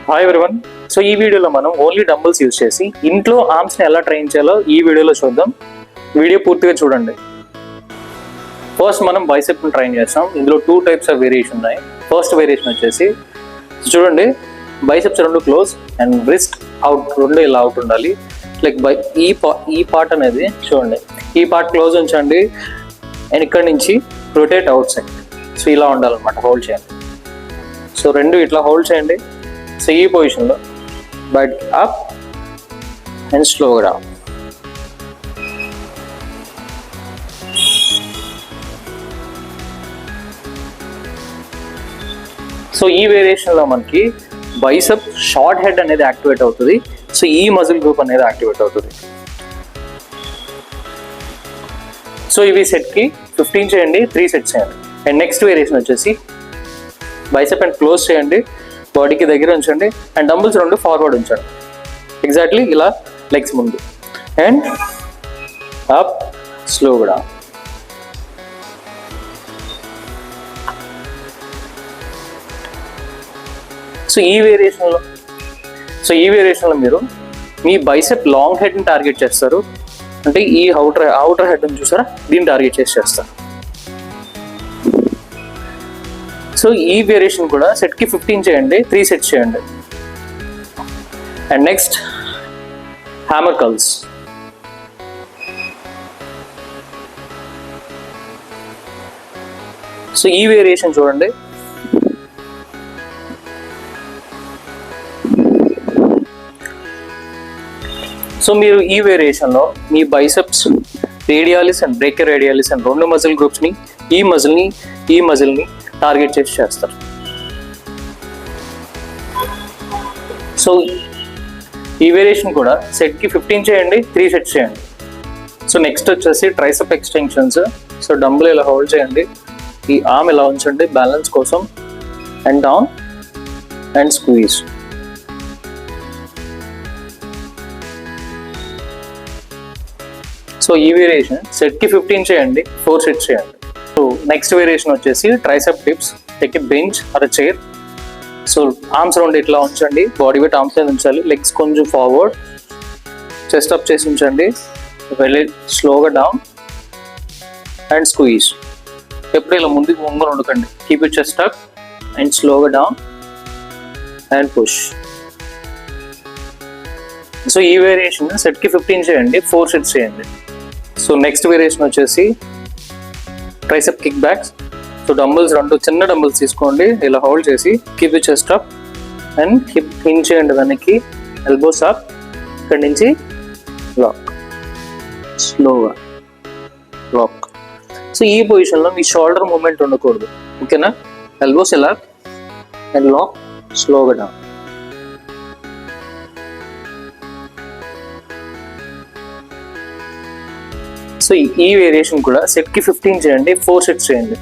Hi everyone. So ఈ వీడియోలో మనం ఓన్లీ డంబుల్స్ యూజ్ చేసి ఇంట్లో ఆర్మ్స్ని ఎలా ట్రైన్ చేయాలో ఈ వీడియోలో చూద్దాం. వీడియో పూర్తిగా చూడండి. ఫస్ట్ మనం బైసెప్ని ట్రైన్ చేస్తాం. ఇందులో 2 టైప్స్ ఆఫ్ వేరియేషన్ ఉన్నాయి. ఫస్ట్ వేరియేషన్ వచ్చేసి చూడండి, biceps 2 close and wrist out 2 ఇలా అవుట్ ఉండాలి. లైక్ ఈ పార్ట్ అనేది చూడండి, ఈ పార్ట్ క్లోజ్ ఉంచండి అండ్ ఇక్కడ నుంచి రొటేట్ అవుట్ సైడ్. సో ఇలా ఉండాలన్నమాట, హోల్డ్ చేయండి. సో 2 ఇట్లా హోల్డ్ చేయండి. సో ఈ పొజిషన్లో బయటికి అప్ అండ్ స్లోగా డౌన్. సో ఈ వేరియేషన్లో మనకి బైసెప్ షార్ట్ హెడ్ అనేది యాక్టివేట్ అవుతుంది. సో ఈ మజిల్ గ్రూప్ అనేది యాక్టివేట్ అవుతుంది. సో ఇవి సెట్కి 15 చేయండి, 3 సెట్స్ చేయండి. అండ్ నెక్స్ట్ వేరియేషన్ వచ్చేసి బైసెప్ అండ్ క్లోజ్ చేయండి, బాడీకి దగ్గర ఉంచండి అండ్ డంబుల్స్ 2 ఫార్వర్డ్ ఉంచండి. ఎగ్జాక్ట్లీ ఇలా లెగ్స్ ముందు అండ్ అప్ స్లోగా డౌన్. సో ఈ వేరియేషన్లో మీరు మీ బైసెప్ లాంగ్ హెడ్ని టార్గెట్ చేస్తారు. అంటే ఈ అవుటర్ హెడ్ని చూసారా, దీన్ని టార్గెట్ చేస్తారు. సో ఈ వేరియేషన్ కూడా సెట్కి 15 చేయండి, 3 సెట్స్ చేయండి. And next hammer curls. So ఈ వేరియేషన్ చూడండి, సో మీరు ఈ వేరియేషన్లో మీ biceps radialis and brachioradialis and 2 muscle గ్రూప్స్ని ఈ మజిల్ని టార్గెట్ చేస్తారు. సో ఈ వేరియేషన్ కూడా సెట్కి 15 చేయండి, 3 సెట్స్ చేయండి. సో నెక్స్ట్ వచ్చేసి ట్రైసెప్ ఎక్స్టెన్షన్స్. సో డంబుల్ ఇలా హోల్డ్ చేయండి, ఈ ఆర్మ్ ఇలా ఉంచండి బ్యాలెన్స్ కోసం and down and squeeze. So ఈ వేరియేషన్ సెట్కి 15 చేయండి, 4 సెట్స్ చేయండి. సో నెక్స్ట్ వేరియేషన్ వచ్చేసి tricep dips. Take a bench or chair. So arms 2 ఇట్లా ఉంచండి, బాడీ వెయిట్ ఆర్మ్స్ మీద ఉంచాలి, లెగ్స్ కొంచెం ఫార్వర్డ్, చెస్ట్ అప్ చేసి ఉంచండి, వెళ్ళి స్లోగా డౌన్ అండ్ స్క్వీజ్. ఎప్పుడు ఇలా ముందుకు వంగని ఉండకండి, keep it chest up and స్లోగా డౌన్ అండ్ పుష్. సో ఈ వేరియేషన్ సెట్కి 15 చేయండి, 4 సెట్స్ చేయండి. సో నెక్స్ట్ వేరియేషన్ వచ్చేసి tricep kick backs. So dumbbells 2 చిన్న డంబుల్స్ తీసుకోండి, ఇలా హోల్డ్ చేసి keep it chest up and hip in చేయండి వెనక్కి, ఎల్బోస్ అప్, ఇక్కడి నుంచి లాక్, స్లోగా లాక్. సో ఈ పొజిషన్లో మీ షోల్డర్ మూమెంట్ ఉండకూడదు, ఓకేనా? ఎల్బోస్ ఇలా అండ్ లాక్, స్లోగా డౌన్. సో ఈ వేరియేషన్ కూడా సెట్కి 15 చేయండి, 4 సెట్స్ చేయండి.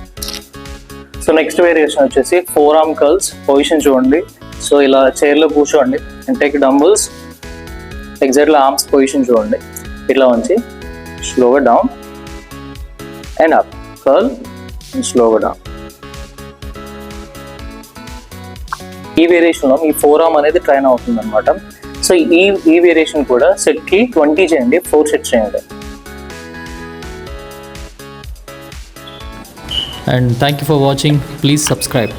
సో నెక్స్ట్ వేరియేషన్ వచ్చేసి 4 ఆర్మ్ కర్ల్స్. పొజిషన్ చూడండి, సో ఇలా చైర్లో కూర్చోండి and take dumbbells exactly arms position చూడండి, ఇట్లా ఉంచి స్లోగా down and up, curl and స్లోగా డౌన్. ఈ వేరియేషన్లో మీ 4 ఆర్మ్ అనేది ట్రైన్ అవుతుంది అనమాట. సో ఈ వేరియేషన్ కూడా సెట్కి 20 చేయండి, 4 సెట్స్ చేయండి. And thank you for watching. Please subscribe.